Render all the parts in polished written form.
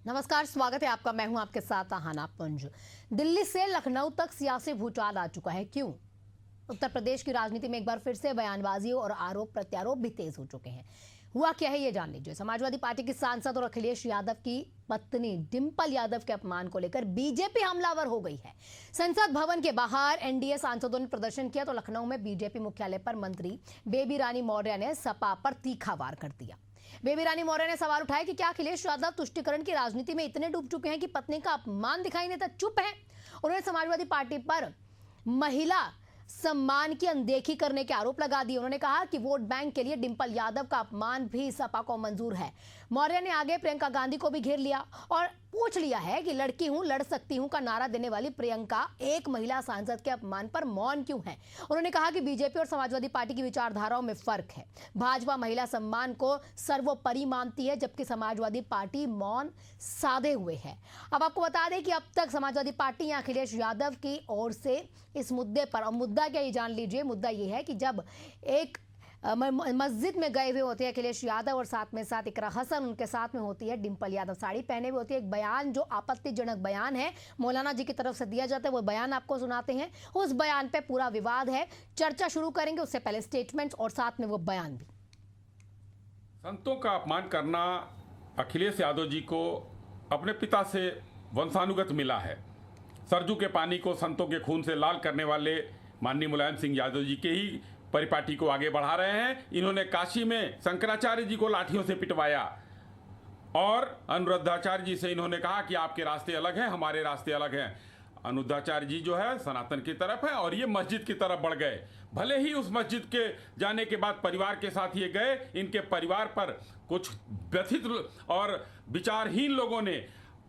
नमस्कार, स्वागत है आपका। मैं हूं आपके साथ आहाना पुंज। दिल्ली से लखनऊ तक सियासी भूचाल आ चुका है। क्यों? उत्तर प्रदेश की राजनीति में एक बार फिर से बयानबाजी और आरोप प्रत्यारोप भी तेज हो चुके हैं। हुआ क्या है ये जान लीजिए। समाजवादी पार्टी की सांसद और अखिलेश यादव की पत्नी डिंपल यादव के अपमान को लेकर बीजेपी हमलावर हो गई है। संसद भवन के बाहर एनडीए सांसदों ने प्रदर्शन किया तो लखनऊ में बीजेपी मुख्यालय पर मंत्री बेबी रानी मौर्य ने सपा पर तीखा वार कर दिया। बेबी रानी मौर्य ने सवाल उठाया कि क्या अखिलेश यादव तुष्टीकरण की राजनीति में इतने डूब चुके हैं कि पत्नी का अपमान दिखाई नहीं देता, चुप है। उन्होंने समाजवादी पार्टी पर महिला सम्मान की अनदेखी करने के आरोप लगा दिए। उन्होंने कहा कि वोट बैंक के लिए डिंपल यादव का अपमान भी सपा को मंजूर है। मौर्य ने आगे प्रियंका गांधी को भी घेर लिया और पूछ लिया है कि लड़की हूं, लड़ सकती हूं का नारा देने वाली प्रियंका एक महिला सांसद के अपमान पर मौन क्यों है। उन्होंने कहा कि बीजेपी और समाजवादी पार्टी की विचारधाराओं में फर्क है। भाजपा महिला सम्मान को सर्वोपरि मानती है जबकि समाजवादी पार्टी मौन साधे हुए है। अब आपको बता दें कि अब तक समाजवादी पार्टी या अखिलेश यादव की ओर से इस मुद्दे पर, और मुद्दा क्या ये जान लीजिए। मुद्दा ये है कि जब एक मस्जिद में गए हुए होते हैं अखिलेश यादव और साथ में साथ इकरा हसन, उनके साथ में होती है डिंपल यादव। साड़ी पहने हुए होती है। एक बयान जो आपत्तिजनक बयान है मौलाना जी की तरफ से दिया जाता है, वो बयान आपको सुनाते हैं। उस बयान पे पूरा विवाद है, चर्चा शुरू करेंगे। उससे पहले स्टेटमेंट्स और साथ में वो बयान भी। संतों का अपमान करना अखिलेश यादव जी को अपने पिता से वंशानुगत मिला है। सरजू के पानी को संतों के खून से लाल करने वाले माननीय मुलायम सिंह यादव जी के ही परिपाटी को आगे बढ़ा रहे हैं। इन्होंने काशी में शंकराचार्य जी को लाठियों से पिटवाया और अनुरुद्धाचार्य जी से इन्होंने कहा कि आपके रास्ते अलग हैं, हमारे रास्ते अलग हैं। अनुरुद्धाचार्य जी जो है सनातन की तरफ है और ये मस्जिद की तरफ बढ़ गए। भले ही उस मस्जिद के जाने के बाद परिवार के साथ ये गए, इनके परिवार पर कुछ व्यथित और विचारहीन लोगों ने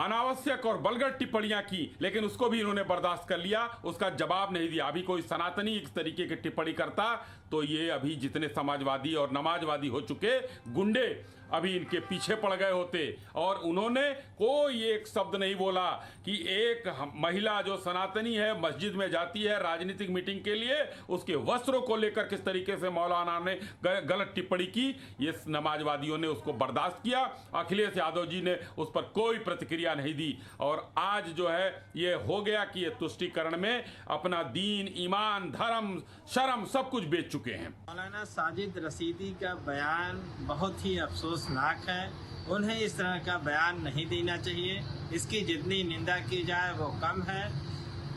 अनावश्यक और बलगर टिप्पणियां की, लेकिन उसको भी इन्होंने बर्दाश्त कर लिया, उसका जवाब नहीं दिया। अभी कोई सनातनी इस तरीके की टिप्पणी करता तो ये अभी जितने समाजवादी और नमाजवादी हो चुके गुंडे अभी इनके पीछे पड़ गए होते। और उन्होंने कोई एक शब्द नहीं बोला कि एक महिला जो सनातनी है मस्जिद में जाती है राजनीतिक मीटिंग के लिए, उसके वस्त्रों को लेकर किस तरीके से मौलाना ने गलत टिप्पणी की, ये समाजवादियों ने उसको बर्दाश्त किया। अखिलेश यादव जी ने उस पर कोई प्रतिक्रिया नहीं दी और आज जो है ये हो गया कि ये तुष्टीकरण में अपना दीन, ईमान, धर्म, शर्म सब कुछ बेच चुके हैं। मौलाना साजिद रशीदी का बयान बहुत ही अफसोसनाक है। उन्हें इस तरह का बयान नहीं देना चाहिए। इसकी जितनी निंदा की जाए वो कम है।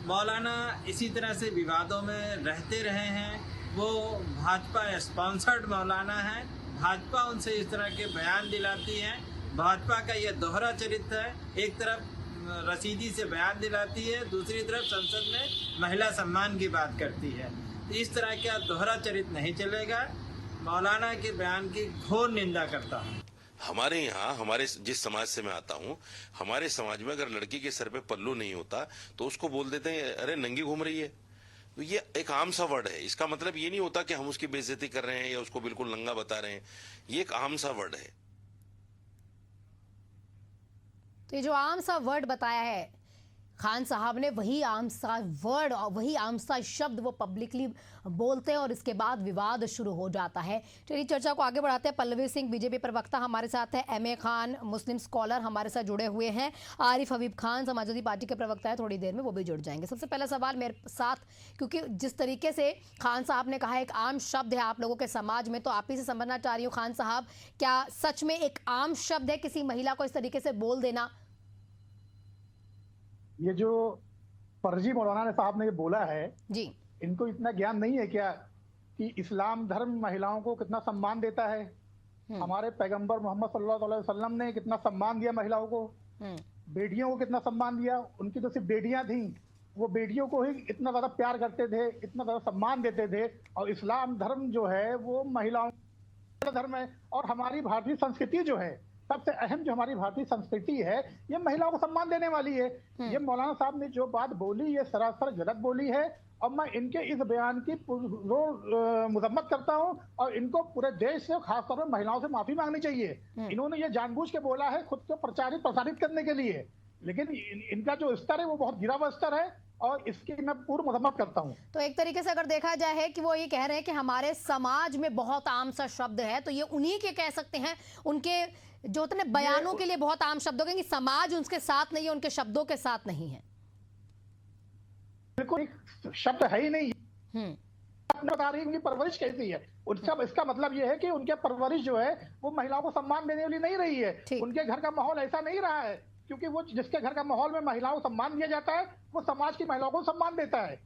मौलाना इसी तरह से विवादों में रहते रहे हैं। वो भाजपा स्पॉन्सर्ड मौलाना है। भाजपा उनसे इस तरह के बयान दिलाती है। भाजपा का ये दोहरा चरित्र है। एक तरफ रशीदी से बयान दिलाती है, दूसरी तरफ संसद में महिला सम्मान की बात करती है। इस तरह का दोहरा चरित्र नहीं चलेगा। मौलाना के बयान की घोर निंदा करता हूँ। हमारे यहाँ, हमारे जिस समाज से मैं आता हूँ, हमारे समाज में अगर लड़की के सर पे पल्लू नहीं होता तो उसको बोल देते हैं अरे नंगी घूम रही है। तो ये एक आम सा वर्ड है। इसका मतलब ये नहीं होता कि हम उसकी बेइज्जती कर रहे हैं या उसको बिल्कुल नंगा बता रहे हैं। ये एक आम सा वर्ड है। तो ये जो आम सा वर्ड बताया है खान साहब ने, वही आम सा वर्ड और वही आम सा शब्द वो पब्लिकली बोलते हैं और इसके बाद विवाद शुरू हो जाता है। चलिए चर्चा को आगे बढ़ाते हैं। पल्लवी सिंह बीजेपी प्रवक्ता हमारे साथ है, एमए खान मुस्लिम स्कॉलर हमारे साथ जुड़े हुए हैं, आरिफ हबीब खान समाजवादी पार्टी के प्रवक्ता है, थोड़ी देर में वो भी जुड़ जाएंगे। सबसे पहला सवाल मेरे साथ, क्योंकि जिस तरीके से खान साहब ने कहा एक आम शब्द है आप लोगों के समाज में, तो आप ही से समझना चाह रही हूँ खान साहब, क्या सच में एक आम शब्द है किसी महिला को इस तरीके से बोल देना? ये जो फर्जी मौलाना साहब ने ये बोला है जी, इनको इतना ज्ञान नहीं है क्या कि इस्लाम धर्म महिलाओं को कितना सम्मान देता है। हमारे पैगंबर मोहम्मद सल्लल्लाहु अलैहि वसल्लम ने कितना सम्मान दिया महिलाओं को, बेटियों को कितना सम्मान दिया। उनकी तो सिर्फ बेटियां थी, वो बेटियों को ही इतना ज्यादा प्यार करते थे, इतना ज्यादा सम्मान देते थे। और इस्लाम धर्म जो है वो महिलाओं का धर्म है। और हमारी भारतीय संस्कृति जो है, सबसे अहम जो हमारी भारतीय संस्कृति है, ये महिलाओं को सम्मान देने वाली है। ये मौलाना साहब ने जो बात बोली ये सरासर गलत बोली है और मैं इनके इस बयान की मुजम्मत करता हूं और इनको पूरे देश से, खासतौर पर महिलाओं से माफी मांगनी चाहिए। इन्होंने ये जानबूझ के बोला है खुद को प्रसारित करने के लिए, लेकिन इनका जो स्तर है वो बहुत गिरा हुआ स्तर है और इसकी मैं पूर्ण मजम्मत करता हूं। तो एक तरीके से अगर देखा जाए कि वो ये कह रहे हैं कि हमारे समाज में बहुत आम सा शब्द है, तो ये उन्हीं के कह सकते हैं, उनके जो उतने बयानों के लिए बहुत आम शब्दों के कि समाज उनके साथ नहीं है, उनके शब्दों के साथ नहीं है। बिल्कुल शब्द है ही नहीं। हम्म। आपने बता रही है उनकी परवरिश कैसी है, उनका इसका मतलब ये है कि उनके परवरिश जो है वो महिलाओं को सम्मान देने वाली नहीं रही है। ठीक। उनके घर का माहौल ऐसा नहीं रहा है, क्योंकि वो जिसके घर का माहौल में महिलाओं को सम्मान दिया जाता है वो समाज की महिलाओं को सम्मान देता है।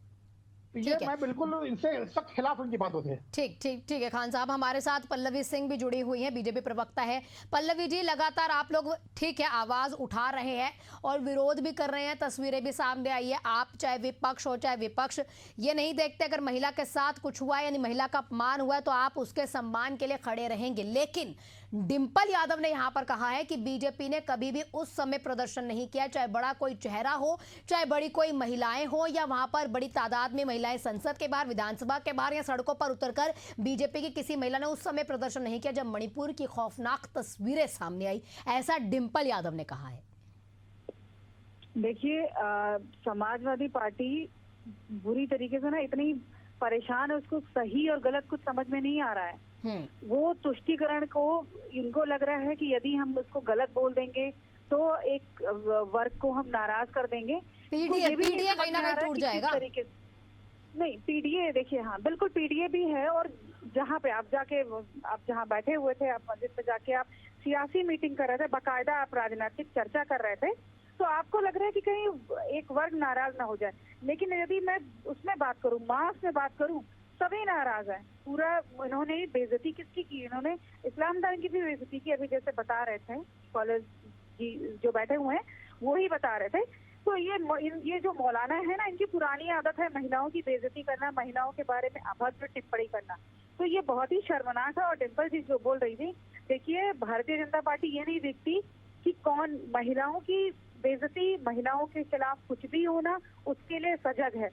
तो ये मैं बिल्कुल इनसे सख्त खिलाफ उनकी बातों से। ठीक ठीक ठीक है खान साहब, हमारे साथ पल्लवी सिंह भी जुड़ी हुई हैं, बीजेपी प्रवक्ता है। पल्लवी जी, लगातार आप लोग ठीक है आवाज उठा रहे हैं और विरोध भी कर रहे हैं, तस्वीरें भी सामने आई है। आप चाहे विपक्ष हो चाहे विपक्ष, ये नहीं देखते अगर महिला के साथ कुछ हुआ है यानी महिला का अपमान हुआ है तो आप उसके सम्मान के लिए खड़े रहेंगे। लेकिन डिंपल यादव ने यहां पर कहा है कि बीजेपी ने कभी भी उस समय प्रदर्शन नहीं किया, चाहे बड़ा कोई चेहरा हो, चाहे बड़ी कोई महिलाएं हो, या वहां पर बड़ी तादाद में महिलाएं संसद के बाहर, विधानसभा के बाहर या सड़कों पर उतरकर बीजेपी की किसी महिला ने उस समय प्रदर्शन नहीं किया जब मणिपुर की खौफनाक तस्वीरें सामने आई। ऐसा डिंपल यादव ने कहा है। देखिए, समाजवादी पार्टी बुरी तरीके से ना इतनी परेशान है, उसको सही और गलत कुछ समझ में नहीं आ रहा है। वो तुष्टीकरण को इनको लग रहा है कि यदि हम उसको गलत बोल देंगे तो एक वर्ग को हम नाराज कर देंगे। पीडीए कहीं ना कहीं टूट जाएगा। नहीं, पीडीए देखिए, हाँ बिल्कुल पीडीए भी है। और जहाँ पे आप जहाँ बैठे हुए थे, आप मस्जिद में जाके आप सियासी मीटिंग कर रहे थे, बाकायदा आप राजनीतिक चर्चा कर रहे थे, तो आपको लग रहा है कि कहीं एक वर्ग नाराज ना हो जाए। लेकिन यदि मैं उसमें बात करूं, मास में बात करूं, सभी नाराज है। पूरा इन्होंने बेइज्जती किसकी की? इन्होंने इस्लाम धर्म की भी बेइज्जती की। अभी जैसे बता रहे थे कॉलेज जी जो बैठे हुए हैं वो ही बता रहे थे। तो ये जो मौलाना है ना, इनकी पुरानी आदत है महिलाओं की बेइज्जती करना, महिलाओं के बारे में अभद्र टिप्पणी करना। तो ये बहुत ही शर्मनाक है। और डिंपल जी जो बोल रही थी, देखिए भारतीय जनता पार्टी ये नहीं देखती कि कौन महिलाओं की बेइज्जती, महिलाओं के खिलाफ कुछ भी होना, उसके लिए सजग है।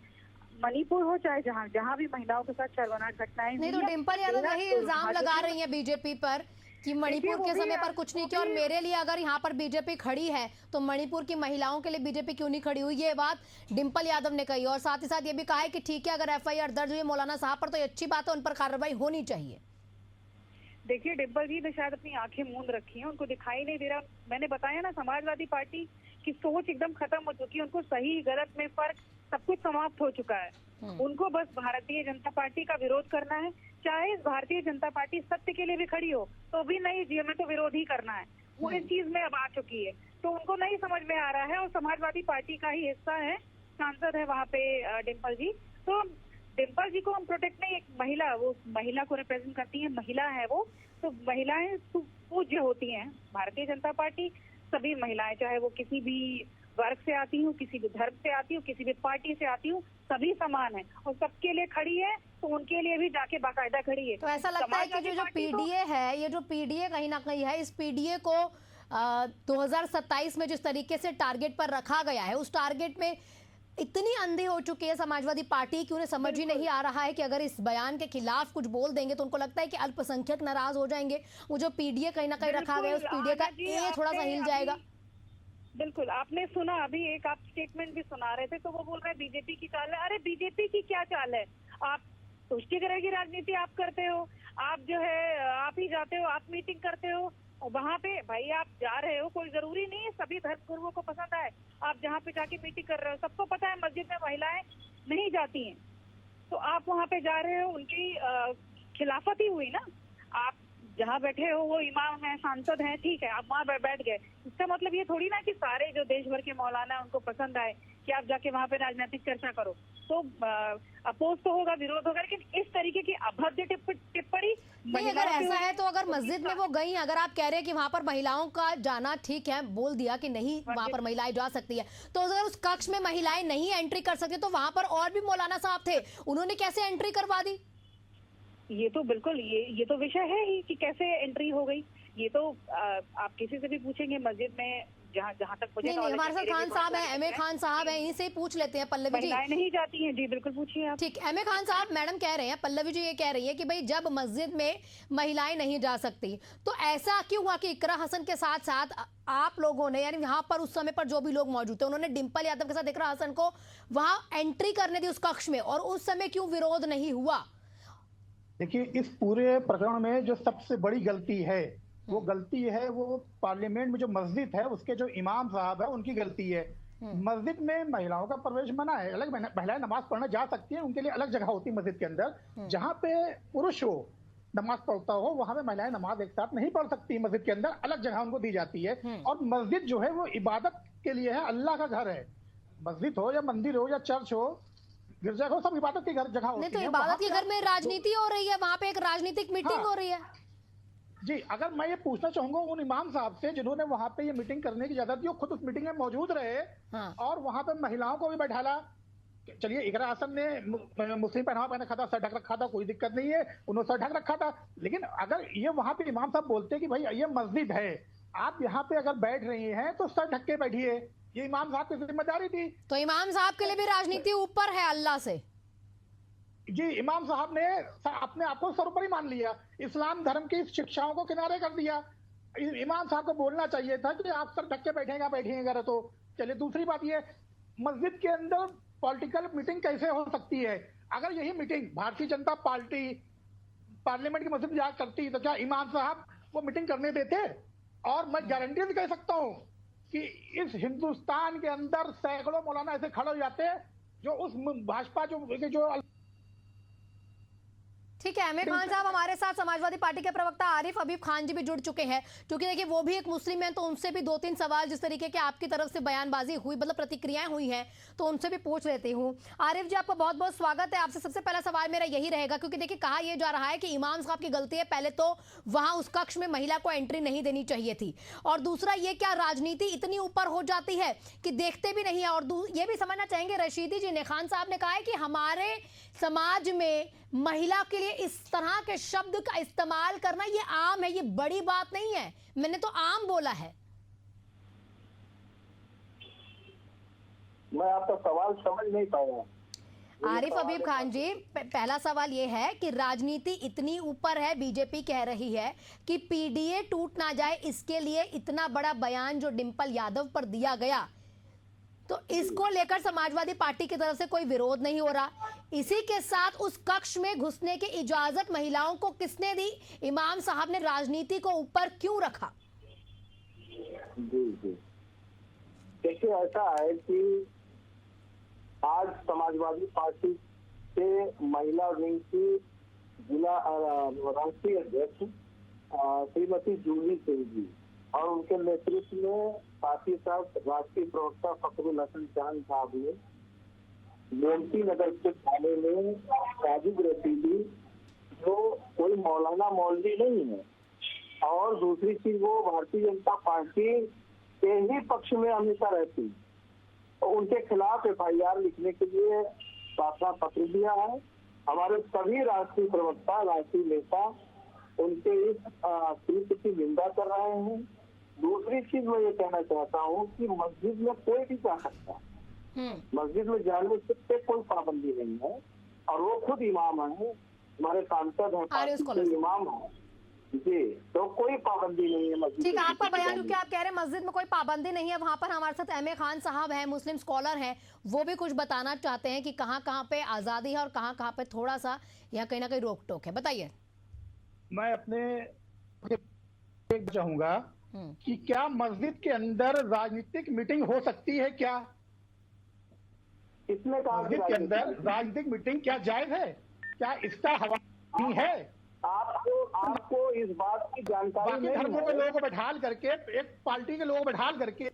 मणिपुर हो चाहे जहाँ भी महिलाओं के साथ शर्मनाक घटनाएं नहीं तो डिंपल यादव यही इल्जाम लगा रही है बीजेपी पर कि मणिपुर के समय पर कुछ नहीं किया। और मेरे लिए अगर यहाँ पर बीजेपी खड़ी है तो मणिपुर की महिलाओं के लिए बीजेपी क्यों नहीं खड़ी हुई, ये बात डिंपल यादव ने कही। और साथ ही साथ ये भी कहा है कि ठीक है अगर एफआईआर दर्ज हुई मौलाना साहब पर तो ये अच्छी बात है, उन पर कार्रवाई होनी चाहिए। देखिए, डिंपल जी ने शायद अपनी आंखें मूंद रखी हैं, उनको दिखाई नहीं दे रहा। मैंने बताया ना, समाजवादी पार्टी की सोच एकदम खत्म हो चुकी है। उनको सही गलत में फर्क सब कुछ समाप्त हो चुका है। उनको बस भारतीय जनता पार्टी का विरोध करना है। चाहे भारतीय जनता पार्टी सत्य के लिए भी खड़ी हो तो भी नहीं जी, हमें तो विरोध ही करना है। वो इस चीज में अब आ चुकी है, तो उनको नहीं समझ में आ रहा है। और समाजवादी पार्टी का ही हिस्सा है, सांसद है वहाँ पे डिंपल जी। तो डिंपल जी को हम प्रोटेक्ट नहीं, एक महिला, वो महिला को रिप्रेजेंट करती है, महिला है वो, तो महिलाएं पूज्य होती हैं। भारतीय जनता पार्टी सभी महिलाएं, चाहे वो किसी भी वर्ग से आती हूँ, किसी भी धर्म से आती हूँ, किसी भी पार्टी से आती हूँ, सभी समान है और सबके लिए खड़ी है। तो उनके लिए भी जाके बाकायदा खड़ी है। तो ऐसा लगता है कि जो पीडीए है, ये जो पीडीए कहीं ना कहीं है, इस पीडीए को 2027 में जिस तरीके से टारगेट पर रखा गया है, उस टारगेट में इतनी अंधी हो चुकी है समाजवादी पार्टी कि उन्हें समझ ही नहीं आ रहा है कि अगर इस बयान के खिलाफ कुछ बोल देंगे तो उनको लगता है कि अल्पसंख्यक नाराज हो जाएंगे। वो जो पीडीए कहीं ना कहीं रखा गया है, उस पीडीए का ये थोड़ा सा हिल जाएगा। बिल्कुल, आपने सुना अभी एक आप स्टेटमेंट भी सुना रहे थे, तो वो बोल रहे हैं बीजेपी की चाल है। अरे बीजेपी की क्या चाल है? आप तुष्टीकरण की राजनीति आप करते हो, आप जो है आप ही जाते हो, आप मीटिंग करते हो वहाँ पे। भाई आप जा रहे हो, कोई जरूरी नहीं है सभी धर्म गुरुओं को पसंद आए। आप जहाँ पे जाके मीटिंग कर रहे हो, सबको पता है मस्जिद में महिलाएं नहीं जाती हैं, तो आप वहाँ पे जा रहे हो, उनकी खिलाफत ही हुई ना। आप जहाँ बैठे हो वो इमाम है, सांसद हैं, ठीक है, आप वहाँ बैठ गए। इसका मतलब ये थोड़ी ना कि सारे जो देश भर के मौलाना है उनको पसंद आए कि आप जाके वहाँ पे राजनीतिक चर्चा करो। तो अपोज तो होगा, विरोध होगा, लेकिन इस तरीके की अभद्र टिप्पणी नहीं, अगर ऐसा है तो अगर मस्जिद में वो गई, अगर आप कह रहे हैं कि वहाँ पर महिलाओं का जाना ठीक है, बोल दिया कि नहीं वहाँ पर महिलाएं जा सकती है, तो अगर उस कक्ष में महिलाएं नहीं एंट्री कर सकती तो वहाँ पर और भी मौलाना साहब थे, उन्होंने कैसे एंट्री करवा दी? ये तो बिल्कुल ये तो विषय है ही कि कैसे एंट्री हो गई। ये तो आप किसी से भी पूछेंगे मस्जिद में, जहाँ तक मुझे नहीं, हमारे साथ खान साहब हैं, एमए खान साहब हैं, इनसे ही पूछ लेते हैं। पल्लवी जी, महिलाएं नहीं जाती हैं जी, बिल्कुल पूछिए आप। ठीक, एमए खान साहब, मैडम कह रहे हैं, पल्लवी जी ये कह रही है कि भाई जब मस्जिद में महिलाएं नहीं जा सकती तो ऐसा क्यों हुआ कि इकरा हसन के साथ साथ आप लोगों ने, यानी यहाँ पर उस समय पर जो भी लोग मौजूद थे, उन्होंने डिंपल यादव के साथ इकरा हसन को वहाँ एंट्री करने दी उस कक्ष में, और उस समय क्यों विरोध नहीं हुआ? देखिए, इस पूरे प्रकरण में जो सबसे बड़ी गलती है वो गलती है वो पार्लियामेंट में जो मस्जिद है उसके जो इमाम साहब है उनकी गलती है। मस्जिद में महिलाओं का प्रवेश मना है, अलग महिलाएं नमाज पढ़ने जा सकती हैं, उनके लिए अलग जगह होती है मस्जिद के अंदर। जहाँ पे पुरुष हो नमाज पढ़ता हो वहां पे महिलाएं नमाज एक साथ नहीं पढ़ सकती, मस्जिद के अंदर अलग जगह उनको दी जाती है। और मस्जिद जो है वो इबादत के लिए है, अल्लाह का घर है। मस्जिद हो या मंदिर हो या चर्च हो गिरजा हो, सब इबादत की जगह होती है। नहीं तो इबादत के घर में राजनीति हो रही है, वहाँ पे एक राजनीतिक मीटिंग हो रही है। जी, अगर मैं ये पूछना चाहूंगा उन इमाम साहब से जिन्होंने वहाँ पे ये मीटिंग करने की इजाजत दी, खुद उस मीटिंग में मौजूद रहे और वहाँ पे महिलाओं को भी बैठाला। चलिए इकरा आसम ने मुस्लिम पहनावा पहना रखा था, सर ढक रखा था, कोई दिक्कत नहीं है, उन्होंने सर ढक रखा था। लेकिन अगर ये वहाँ पे इमाम साहब बोलते कि भाई ये मस्जिद है, आप यहाँ पे अगर बैठ रही हैं तो सर ढक के बैठिए, ये इमाम साहब की जिम्मेदारी थी। तो इमाम साहब के लिए भी राजनीति ऊपर है अल्लाह से। जी, इमाम साहब ने अपने आप को सर्वोपरि मान लिया, इस्लाम धर्म की शिक्षाओं को किनारे कर दिया। इमाम साहब को बोलना चाहिए था कि आप सर ढक के बैठेंगे। तो चलिए दूसरी बात ये, मस्जिद के अंदर पॉलिटिकल मीटिंग कैसे हो सकती है? अगर यही meeting Bharatiya Janata party parliament की मस्जिद जा करती तो क्या इमाम साहब वो मीटिंग करने देते? और मैं गारंटी से कह सकता हूँ कि इस हिंदुस्तान के अंदर सैकड़ों मौलाना ऐसे खड़े हो जाते जो उस भाजपा जो ठीक है, अहमद खान साहब हमारे साथ समाजवादी पार्टी के प्रवक्ता आरिफ हबीब खान जी भी जुड़ चुके हैं, क्योंकि देखिए वो भी एक मुस्लिम है, तो उनसे भी 2-3 सवाल जिस तरीके के आपकी तरफ से बयानबाजी हुई, मतलब प्रतिक्रियाएं हुई हैं, तो उनसे भी पूछ लेती हूँ। आरिफ जी, आपका बहुत बहुत स्वागत है। आपसे सबसे पहला सवाल मेरा यही रहेगा, क्योंकि देखिए कहा यह जा रहा है कि इमाम साहब की गलती है, पहले तो वहां उस कक्ष में महिला को एंट्री नहीं देनी चाहिए थी, और दूसरा ये क्या राजनीति इतनी ऊपर हो जाती है कि देखते भी नहीं है। और ये भी समझना चाहेंगे रशीदी जी ने, खान साहब ने कहा है कि हमारे समाज में महिला के लिए इस तरह के शब्द का इस्तेमाल करना ये आम है, ये बड़ी बात नहीं है, मैंने तो आम बोला है। मैं आपका सवाल समझ नहीं पाया। आरिफ हबीब खान जी, पहला सवाल ये है कि राजनीति इतनी ऊपर है, बीजेपी कह रही है कि पीडीए टूट ना जाए, इसके लिए इतना बड़ा बयान जो डिंपल यादव पर दिया गया, तो इसको लेकर समाजवादी पार्टी की तरफ से कोई विरोध नहीं हो रहा। इसी के साथ उस कक्ष में घुसने की इजाजत महिलाओं को किसने दी? इमाम साहब ने राजनीति को ऊपर क्यों रखा? जी जी, देखिए ऐसा है कि आज समाजवादी पार्टी के महिला विंग की जिला राष्ट्रीय अध्यक्ष श्रीमती जूली सिंह जी और उनके नेतृत्व में साथ ही साथ राष्ट्रीय प्रवक्ता फखरुल हसन चांद साहब ने गोमती नगर के थाने में साजिद रशीदी, जो कोई मौलाना मौलवी नहीं है, और दूसरी चीज वो भारतीय जनता पार्टी के ही पक्ष में हमेशा रहती, तो उनके खिलाफ FIR लिखने के लिए प्रार्थना पत्र दिया है। हमारे सभी राष्ट्रीय प्रवक्ता, राष्ट्रीय नेता उनके इस कृत्य की निंदा कर रहे हैं। दूसरी चीज मैं ये कहना चाहता हूँ कि मस्जिद में कोई भी जा सकता है, मस्जिद में जाने से कोई पाबंदी नहीं है, और वो खुद इमाम है, हमारे सांसद हैं, इमाम है जी, तो कोई पाबंदी नहीं है मस्जिद। ठीक है, आपका बयान, क्योंकि आप कह रहे हैं मस्जिद में कोई पाबंदी नहीं है, वहां पर हमारे साथ अहमद खान साहब हैं, मुस्लिम स्कॉलर हैं, वो भी कुछ बताना चाहते हैं कि कहाँ कहाँ पे आजादी है और कहाँ कहाँ पे थोड़ा सा या कहीं ना कहीं रोक टोक है। बताइए। मैं अपने चाहूंगा कि क्या मस्जिद के अंदर राजनीतिक मीटिंग हो सकती है? क्या इसमें मस्जिद के अंदर राजनीतिक मीटिंग क्या जायज है? क्या इसका हवाला है? आपको इस बात की जानकारी बाकी धर्मों के लोगों को बैठाल करके, एक पार्टी के लोगों को बैठाल करके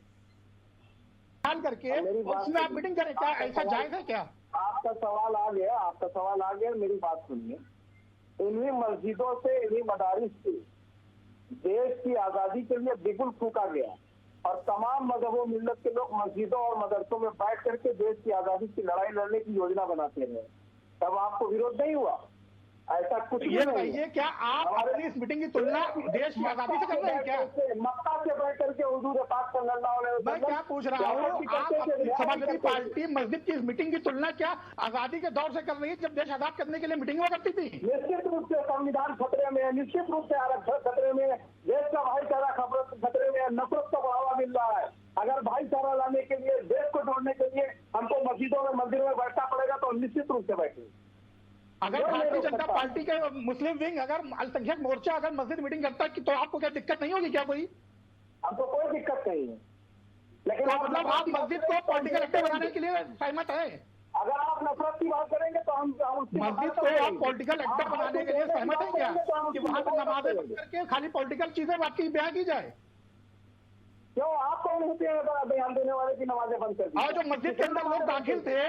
उसमें आप मीटिंग करें, क्या ऐसा जायज है? क्या आपका सवाल आ गया, मेरी बात सुनिए। इन्हीं मस्जिदों से, इन्हीं मदारिस से देश की आजादी के लिए बिगुल फूका गया, और तमाम मजहबों मिल्लत के लोग मस्जिदों और मदरसों में बैठ करके देश की आजादी की लड़ाई लड़ने की योजना बनाते रहे। तब आपको विरोध नहीं हुआ? ऐसा कुछ ये बताइए, क्या आप अपनी इस मीटिंग की तुलना देश की आजादी से कर रहे हैं? क्या मक्का से बैठ करके हुजूर पाक सल्लल्लाहु अलैहि वसल्लम, मैं क्या पूछ रहा हूँ, आप अपनी समाजवादी पार्टी मस्जिद की इस मीटिंग की तुलना क्या आजादी के दौर से कर रही है, जब देश आजाद करने के लिए मीटिंग हुआ करती थी? निश्चित रूप से संविधान खतरे में है, निश्चित रूप से आरक्षण खतरे में है, देश का भाईचारा खतरे में है, नफरत को बढ़ावा मिल रहा है। अगर भाईचारा लाने के लिए, देश को जोड़ने के लिए हमको मस्जिदों में, मंदिरों में बैठना पड़ेगा, तो निश्चित रूप से बैठेंगे। अगर भारतीय जनता पार्टी के मुस्लिम विंग अगर अल्पसंख्यक मोर्चा अगर मस्जिद मीटिंग करता है तो आपको क्या दिक्कत नहीं होगी क्या कोई? हमको कोई दिक्कत नहीं है, लेकिन तो मतलब आप मस्जिद को पॉलिटिकल एक्टर बनाने के लिए सहमत है? अगर आप नफरत की बात करेंगे तो हम मस्जिद को आप पॉलिटिकल एक्टर बनाने के लिए सहमत है क्या कि वहां पर नमाजें पढ़ करके खाली पॉलिटिकल चीजें बाकी बयान की जाए? क्यों आप कौन होते हैं बयान देने वाले की नमाजें बंद कर दी? और जो मस्जिद के अंदर लोग दाखिल थे,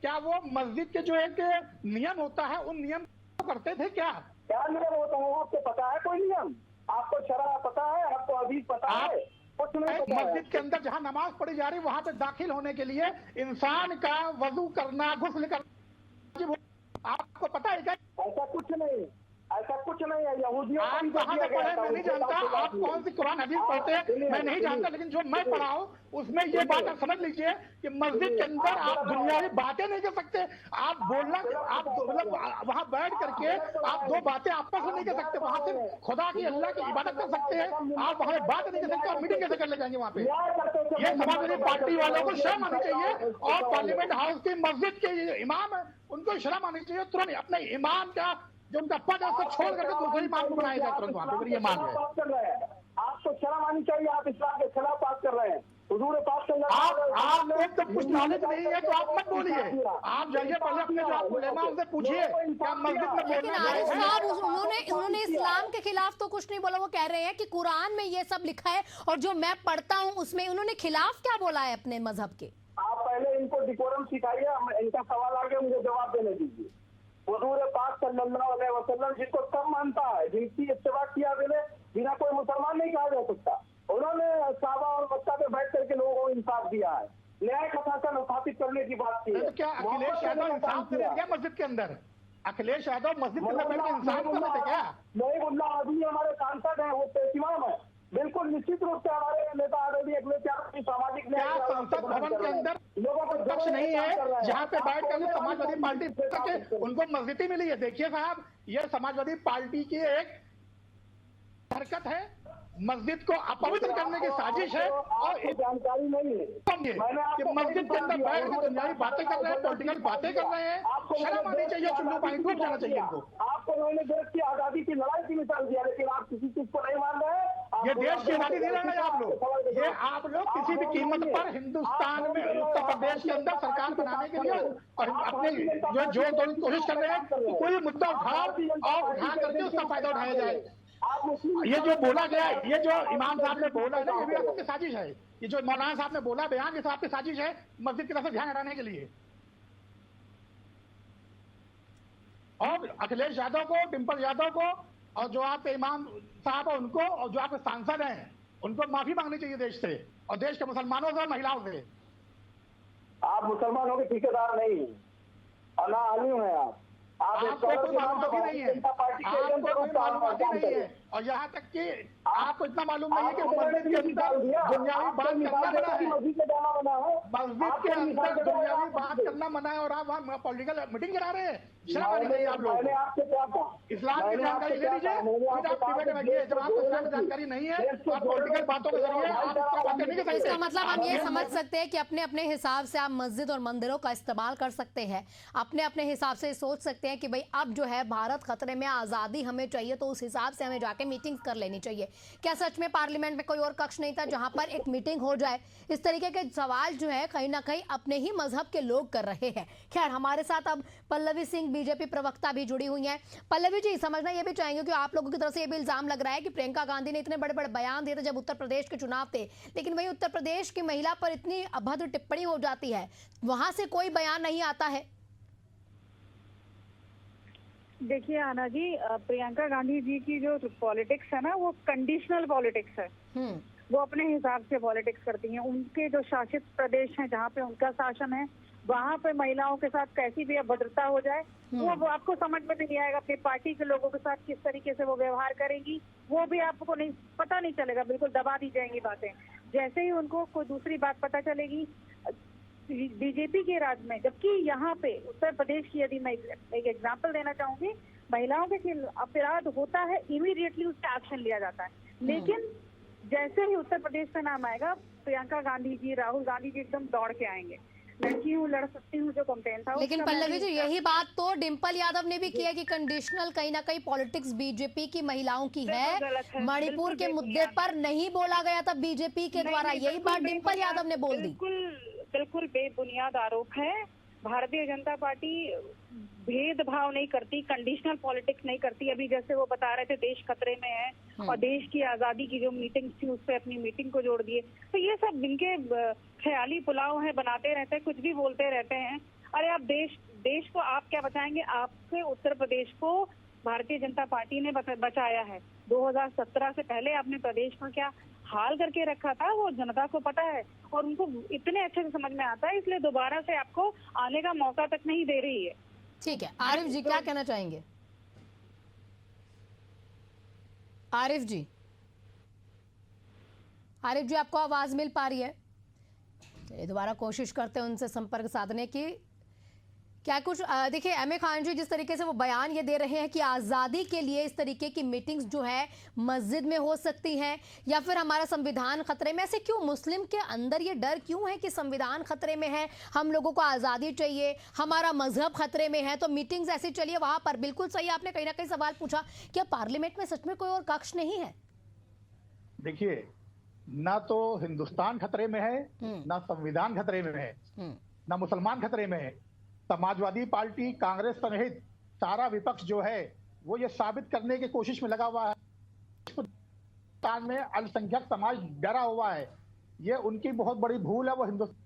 क्या वो मस्जिद के जो एक नियम होता है उन नियम को करते थे क्या? क्या नियम होता है आपको पता है? कोई नियम आपको शरअ पता है? आपको हदीस पता है? कुछ नहीं पता है। मस्जिद के अंदर जहां नमाज पढ़ी जा रही है वहां पे दाखिल होने के लिए इंसान का वजू करना, गुस्ल करना, आपको पता है क्या? ऐसा कुछ नहीं, ऐसा कुछ नहीं है। यहूदियों आप कहाँ से पढ़े मैं नहीं जानता, आप कौन सी कुरान हदीस पढ़ते हैं मैं नहीं जानता, लेकिन जो मैं पढ़ा हूँ उसमें ये बात आप समझ लीजिए कि मस्जिद के अंदर आप दुनियावी बातें नहीं कर सकते। आप बोलना, आप मतलब वहाँ बैठ करके आप दो बातें आपस में नहीं कर सकते। वहाँ से खुदा की, अल्लाह की इबादत कर सकते हैं, आप वहाँ बात नहीं कर सकते। आप मीटिंग कैसे कर ले जाएंगे वहाँ पे? ये समाजवादी पार्टी वालों को शर्म आनी चाहिए, और पार्लियामेंट हाउस की मस्जिद के इमाम है उनको शर्म आनी चाहिए। तुरंत अपने इमाम का जो उनका पद है उसको छोड़ करके दूसरे इमाम को बनाया जाए तुरंत वहाँ पे। ये मान है आपको शर्म आनी चाहिए, आप इस्लाम के खिलाफ बात कर रहे हैं। हुजूर पाक आप तो कुछ नॉलेज नहीं है तो आप मत बोलिए। आप जाइए पहले अपने जो आप उलेमा उनसे पूछिए क्या मस्जिद में लेकिन बोलना आरिफ है? साहब उन्होंने इस्लाम के खिलाफ तो कुछ नहीं बोला। वो कह रहे हैं कि कुरान में ये सब लिखा है और जो मैं पढ़ता हूँ उसमें, उन्होंने खिलाफ क्या बोला है अपने मजहब के? आप पहले इनको डिकोरम सिखाइए, इनका सवाल आगे मुझे जवाब देने दीजिए। हुजूर पाक सल्लल्लाहु अलैहि वसल्लम जिसको सब मानता है, जिनकी इत्तेबा किया बिना कोई मुसलमान नहीं कहा जा सकता, उन्होंने साहबा और मक्का पे बैठ करके लोगों को इंसाफ दिया है, न्याय का शासन स्थापित करने की बात की है। तो क्या अखिलेश यादव इंसाफ कर दिया मस्जिद के अंदर? अखिलेश यादव मस्जिद के अंदर बैठ के इंसाफ कर रहे थे क्या? मोहिबुल्लाह आदमी हमारे सांसद हैं, वो पेशवाम है, बिल्कुल निश्चित रूप से हमारे नेता आदरणीय अखिलेश यादव की सामाजिक क्या संसद भवन के अंदर लोगों को पक्ष नहीं है जहाँ पे बैठ कर समाजवादी पार्टी के उनको मस्जिद मिली है? देखिए साहब, ये समाजवादी पार्टी की एक हरकत है, मस्जिद को अपवित्र करने की साजिश है। और जानकारी नहीं है कि मस्जिद के अंदर बैठ कर दुनियावी बातें कर रहे हैं, पॉलिटिकल बातें कर रहे हैं। शर्म आनी चाहिए, चुल्लू पानी डूब जाना चाहिए इनको। आपको उन्होंने देश की आजादी की लड़ाई की मिसाल दिया, लेकिन आप किसी चीज को नहीं मान रहे हैं। ये देश की आजादी नहीं रहे आप लोग। ये आप लोग किसी भी कीमत पर हिंदुस्तान में, उत्तर प्रदेश के अंदर सरकार बनाने के लिए और अपने जो जोर तोड़ की कोशिश कर रहे हैं कि कोई मुद्दा उठाओ और उठा करके उसका फायदा उठाया जाए। ये जो बोला गया है, ये जो इमाम साहब ने बोला है ना, ये भी आपकी साजिश है। ये जो मौलाना साहब ने बोला बयान, ये सब आपकी साजिश है मस्जिद की तरफ से ध्यान हटाने के लिए। और अखिलेश यादव को, डिम्पल यादव को, और जो आपके इमाम साहब है उनको, और जो आपके सांसद हैं उनको माफी मांगनी चाहिए देश से और देश के मुसलमानों से और महिलाओं से। आप मुसलमानों के ठेकेदार नहीं है और ना आलिम है। आपको कोई मालूमाती नहीं है, आपको कोई मालूमाती नहीं है। और यहाँ तक कि आपको इतना मालूम नहीं है कि मस्जिद के अंदर दुनियावी बात करना मना है। मस्जिद के अंदर दुनियावी बात करना मना है और आप वहाँ पॉलिटिकल मीटिंग करा रहे हैं। शर्म आनी चाहिए आप लोग। इस्लाम की जानकारी ले लीजिए, फिर आप डिबेट में बैठिए। जब आपको इस्लाम की जानकारी नहीं है तो आप पॉलिटिकल बातों के जरिए आप बातें नहीं कर सकते। इसका मतलब हम ये समझ सकते हैं कि अपने अपने हिसाब से आप मस्जिद और मंदिरों का इस्तेमाल कर सकते हैं, अपने अपने हिसाब से सोच सकते हैं कि भाई अब जो है भारत खतरे में, आज़ादी हमें चाहिए, तो उस हिसाब से हमें जाके मीटिंग कर लेनी चाहिए। क्या सच में पार्लियामेंट में कोई और कक्ष नहीं था जहां पर एक मीटिंग हो जाए? इस तरीके के सवाल जो है कहीं ना कहीं अपने ही मजहब के लोग कर रहे हैं। खैर, हमारे साथ अब पल्लवी सिंह बीजेपी प्रवक्ता भी जुड़ी हुई हैं। पल्लवी जी, समझना ये भी चाहेंगे कि आप लोगों की तरफ से ये भी इल्जाम लग रहा है कि प्रियंका गांधी ने इतने बड़े बड़े बयान दिए थे जब उत्तर प्रदेश के चुनाव थे, लेकिन वही उत्तर प्रदेश की महिला पर इतनी अभद्र टिप्पणी हो जाती है, वहां से कोई बयान नहीं आता है। देखिए आना जी, प्रियंका गांधी जी की जो पॉलिटिक्स है ना, वो कंडीशनल पॉलिटिक्स है। वो अपने हिसाब से पॉलिटिक्स करती हैं। उनके जो शासित प्रदेश हैं जहाँ पे उनका शासन है, वहाँ पे महिलाओं के साथ कैसी भी अभद्रता हो जाए वो आपको समझ में नहीं आएगा। अपनी पार्टी के लोगों के साथ किस तरीके से वो व्यवहार करेंगी वो भी आपको नहीं पता नहीं चलेगा, बिल्कुल दबा दी जाएंगी बातें। जैसे ही उनको कोई दूसरी बात पता चलेगी बीजेपी के राज में, जबकि यहाँ पे उत्तर प्रदेश की यदि मैं एक एग्जाम्पल देना चाहूंगी, महिलाओं के खिलाफ अपराध होता है, इमीडिएटली उस पर एक्शन लिया जाता है। लेकिन जैसे ही उत्तर प्रदेश का नाम आएगा, प्रियंका गांधी जी, राहुल गांधी जी एकदम दौड़ के आएंगे। लड़की हूँ, लड़ सकती हूँ, जो कंपेन था। लेकिन उसका मैं पल्लवी जी भी- यही बात तो डिम्पल यादव ने भी की है कि कंडीशनल कहीं ना कहीं पॉलिटिक्स बीजेपी की महिलाओं की है। बिल्कुल गलत है, मणिपुर बिल्कुल के मुद्दे बेबुनियाद पर नहीं बोला गया था बीजेपी के नहीं, द्वारा, नहीं, यही बिल्कुल बात डिम्पल बेबुनियाद- यादव ने बोल दी। बिल्कुल बेबुनियाद आरोप है। भारतीय जनता पार्टी भेदभाव नहीं करती, कंडीशनल पॉलिटिक्स नहीं करती। अभी जैसे वो बता रहे थे देश खतरे में है और देश की आजादी की जो मीटिंग थी उस पे अपनी मीटिंग को जोड़ दिए, तो ये सब इनके ख्याली पुलाव है, बनाते रहते हैं, कुछ भी बोलते रहते हैं। अरे आप देश को आप क्या बचाएंगे? आपके उत्तर प्रदेश को भारतीय जनता पार्टी ने बचाया है। 2017 से पहले आपने प्रदेश का क्या हाल करके रखा था वो जनता को पता है और उनको इतने अच्छे से समझ में आता है, इसलिए दोबारा से आपको आने का मौका तक नहीं दे रही है। ठीक है, आरिफ जी क्या कहना चाहेंगे? आरिफ जी आपको आवाज मिल पा रही है? चलिए दोबारा कोशिश करते हैं उनसे संपर्क साधने की। क्या कुछ देखिए एम ए खान जी जिस तरीके से वो बयान ये दे रहे हैं कि आज़ादी के लिए इस तरीके की मीटिंग्स जो है मस्जिद में हो सकती हैं या फिर हमारा संविधान खतरे में, ऐसे क्यों? मुस्लिम के अंदर ये डर क्यों है कि संविधान खतरे में है, हम लोगों को आज़ादी चाहिए, हमारा मजहब खतरे में है, तो मीटिंग्स ऐसी चलिए वहां पर। बिल्कुल सही, आपने कहीं ना कहीं सवाल पूछा, क्या पार्लियामेंट में सच में कोई और कक्ष नहीं है? देखिए, ना तो हिंदुस्तान खतरे में है, ना संविधान खतरे में है, ना मुसलमान खतरे में है। समाजवादी पार्टी, कांग्रेस सहित सारा विपक्ष जो है वो ये साबित करने की कोशिश में लगा हुआ है हिंदुस्तान में अल्पसंख्यक समाज डरा हुआ है। ये उनकी बहुत बड़ी भूल है। वो हिंदुस्तान,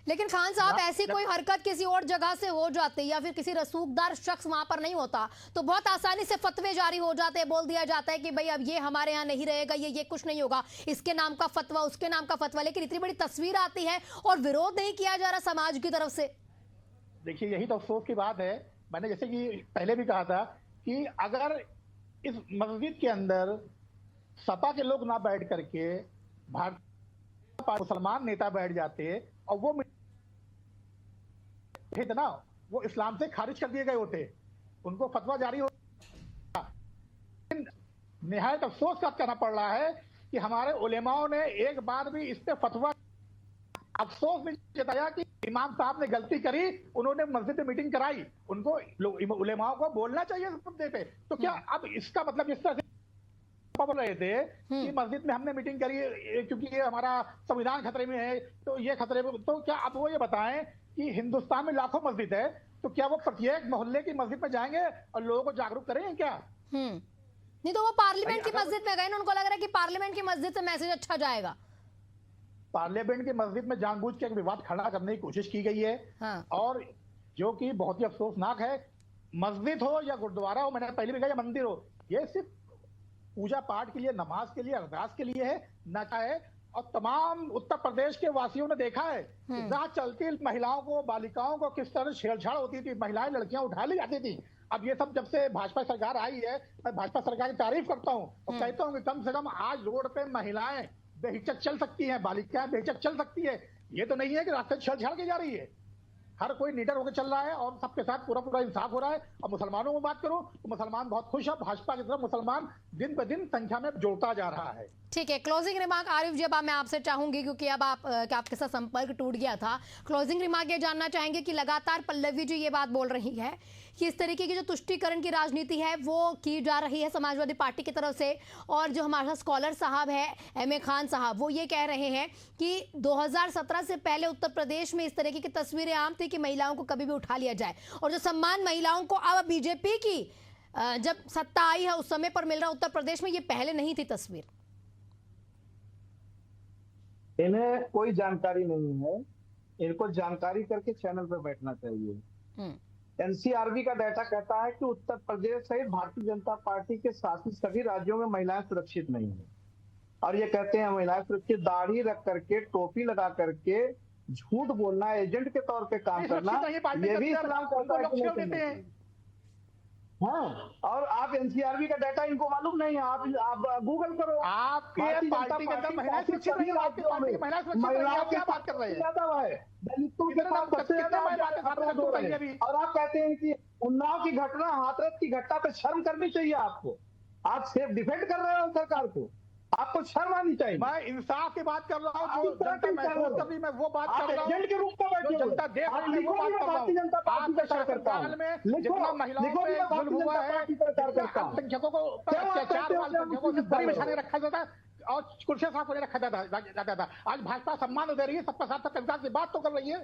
लेकिन खान साहब ऐसी कोई हरकत किसी और जगह से हो जाती या फिर किसी रसूखदार शख्स वहां पर नहीं होता तो बहुत आसानी से फतवे जारी हो जाते हैं, बोल दिया जाता है कि भाई अब ये हमारे यहाँ नहीं रहेगा, ये कुछ नहीं होगा, इसके नाम का फतवा, उसके नाम का फतवा। लेकिन इतनी बड़ी तस्वीर आती है और विरोध नहीं किया जा रहा समाज की तरफ से। देखिए यही तो अफसोस की बात है। मैंने जैसे कि पहले भी कहा था कि अगर इस मस्जिद के अंदर सपा के लोग ना बैठ करके भारतीय मुसलमान नेता बैठ जाते और वो थे ना, वो इस्लाम से खारिज कर दिए गए होते, उनको फतवा जारी हो। निहायत अफसोस का कहना पड़ रहा है कि हमारे उलेमाओं ने एक बार भी इस पे फतवा, अफसोस नहीं जताया कि इमाम साहब ने गलती करी, उन्होंने मस्जिद में मीटिंग कराई, उनको उलेमाओं को बोलना चाहिए इस मुद्दे पे। तो क्या अब इसका मतलब इस तरह से बोल रहे थे कि मस्जिद में हमने मीटिंग करी क्योंकि ये हमारा संविधान खतरे में है, तो ये खतरे में, तो क्या अब वो ये बताएं कि हिंदुस्तान में लाखों मस्जिद है, तो क्या वो प्रत्येक मोहल्ले की मस्जिद में जाएंगे और लोगों को जागरूक करेंगे क्या? नहीं तो वो पार्लियामेंट की मस्जिद में गए ना, उनको लग रहा है कि पार्लियामेंट की मस्जिद से मैसेज अच्छा जाएगा। पार्लियामेंट की मस्जिद में जानबूझ के विवाद खड़ा करने की कोशिश की गई है। हाँ। और जो कि बहुत ही अफसोसनाक है, मस्जिद हो या गुरुद्वारा हो, मैंने पहले भी कहा, या मंदिर हो, ये सिर्फ पूजा पाठ के लिए, नमाज के लिए, अरदास के लिए है, न क्या है। और तमाम उत्तर प्रदेश के वासियों ने देखा है जहाँ चलती महिलाओं को, बालिकाओं को किस तरह छेड़छाड़ होती थी, महिलाएं लड़कियां उठा ली जाती थी। अब ये सब जब से भाजपा सरकार आई है, मैं भाजपा सरकार की तारीफ करता हूँ और कहता हूँ कि कम से कम आज रोड पे महिलाएं बेहिचक चल सकती हैं, बालिकाएं बेहिचक चल सकती है। ये तो नहीं है कि रास्ते छेड़छाड़ की जा रही है। हर कोई निडर होकर चल रहा है और सबके साथ पूरा इंसाफ हो रहा है। और मुसलमानों में बात करूं तो मुसलमान बहुत खुश है, भाजपा की तरफ मुसलमान दिन ब दिन संख्या में जोड़ता जा रहा है। ठीक है, क्लोजिंग रिमार्क आरिफ जी, अब मैं आपसे चाहूंगी क्योंकि अब आपके साथ संपर्क टूट गया था, क्लोजिंग रिमार्क ये जानना चाहेंगे कि लगातार पल्लवी जी ये बात बोल रही है कि इस तरीके की जो तुष्टीकरण की राजनीति है वो की जा रही है समाजवादी पार्टी की तरफ से, और जो हमारा स्कॉलर साहब है एम ए खान साहब वो ये कह रहे हैं कि 2017 से पहले उत्तर प्रदेश में इस तरीके की तस्वीरें आम थी कि महिलाओं को कभी भी उठा लिया जाए, और जो सम्मान महिलाओं को अब बीजेपी की जब सत्ता आई है उस समय पर मिल रहा उत्तर प्रदेश में, ये पहले नहीं थी तस्वीर। इन्हें कोई जानकारी नहीं है, इनको जानकारी करके चैनल पर बैठना चाहिए। एनसीआरबी का डाटा कहता है कि उत्तर प्रदेश सहित भारतीय जनता पार्टी के शासित सभी राज्यों में महिलाएं सुरक्षित नहीं है, और ये कहते हैं महिलाएं सुरक्षित। दाढ़ी रख करके, टोपी लगा करके झूठ बोलना, एजेंट के तौर पे काम करना, ये भी इस्लाम कहता है। हाँ, और आप एनसीआरबी का डाटा इनको मालूम नहीं है, आप गूगल करो। आपके पार्टी के अंदर महिलाएं सुरक्षित नहीं है, आपकी पार्टी की महिलाएं सुरक्षित नहीं है, आप क्या बात कर रहे हैं? और आप कहते हैं कि उन्नाव की घटना, हाथरस की घटना पे शर्म करनी चाहिए आपको। आप सेफ डिफेंड कर रहे हो सरकार को। आपको शर्म आनी चाहिए। मैं इंसाफ की बात कर रहा हूँ, आप जो इस तरह जनता क्यों कर रहे महसूस हो? कर रही मैं वो बात आप कर रहा एजेंट के रूप में हूँ, बैठे जो हो। जनता देख आप रही है वो लिखो बात भी मैं कर रहा भारतीय जनता हूँ। पार्टी का आपके कार्य करता शासनकाल हूँ। में लिखो जितना महिलाओं लिखो भी पे मैं भारतीय जुल्म हुआ जनता है, पार्टी का कार्य जितना करता हूँ। अल्पसंख्यकों को क्यों आप अत्याचार कहते हो हुआ, कि हम अल्पसंख्यकों से किसी बड़ी का बिछाने रखा जाता और कुर्सियां साफ होने रखा जाता था। आज भाजपा सम्मान दे रही है, सबका साथ सबका विकास की बात तो कर रही है।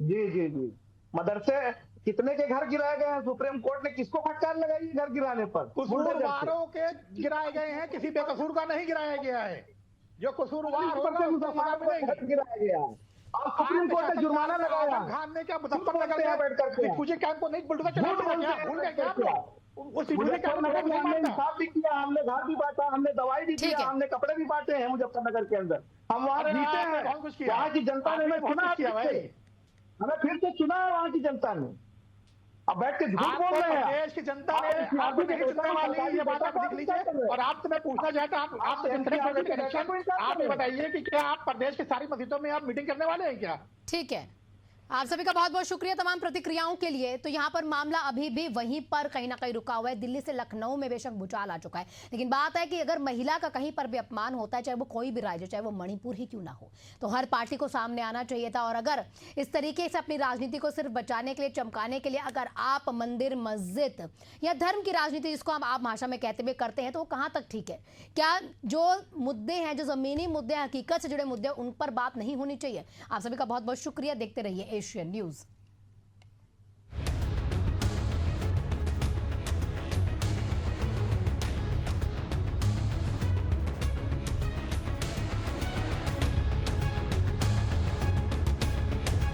जी जी जी, मदरसे कितने के घर गिराए गए हैं? सुप्रीम कोर्ट ने किसको फटकार लगाई है घर गिराने पर? कसूरवारों के गिराए गए हैं, किसी बेकसूर का नहीं गिराया गया है। जो कसूरवार होगा उसको सजा मिलेगी। गिराया गया। और सुप्रीम कोर्ट ने जुर्माना लगाया। आजम खान ने क्या मुजफ्फरनगर में रिफ्यूजी कैंप को नहीं बुलडोजर चला क्या? भूल गए क्या आप लोग? उस रिफ्यूजी कैंप में हमने इंसाफ भी किया, हमने घर भी बांटा, हमने दवाई भी दिया, हमने कपड़े भी बांटे हैं मुजफ्फरनगर के अंदर। हम वहाँ जीते हैं, वहाँ की जनता ने हमें चुना है, हमें फिर से चुना है वहाँ की जनता ने। अब बैठ के झूठ बोल रहे हैं। देश की जनता ने आपको नहीं चुनने वाली, ये बात आप लिख लीजिए। और आपसे मैं पूछना चाहता हूँ, आप कनेक्शन आप ये बताइए कि क्या आप प्रदेश की सारी मस्जिदों में आप मीटिंग करने वाले हैं क्या? ठीक है, आप सभी का बहुत बहुत शुक्रिया तमाम प्रतिक्रियाओं के लिए। तो यहाँ पर मामला अभी भी वहीं पर कहीं ना कहीं रुका हुआ है। दिल्ली से लखनऊ में बेशक भूचाल आ चुका है, लेकिन बात है कि अगर महिला का कहीं पर भी अपमान होता है, चाहे वो कोई भी राज्य, चाहे वो मणिपुर ही क्यों ना हो, तो हर पार्टी को सामने आना चाहिए था। और अगर इस तरीके से अपनी राजनीति को सिर्फ बचाने के लिए, चमकाने के लिए अगर आप मंदिर, मस्जिद या धर्म की राजनीति जिसको हम आप भाषा में कहते हुए करते हैं, तो वो कहाँ तक ठीक है? क्या जो मुद्दे हैं, जो जमीनी मुद्दे, हकीकत से जुड़े मुद्दे, उन पर बात नहीं होनी चाहिए? आप सभी का बहुत बहुत शुक्रिया। देखते रहिए एशियन न्यूज।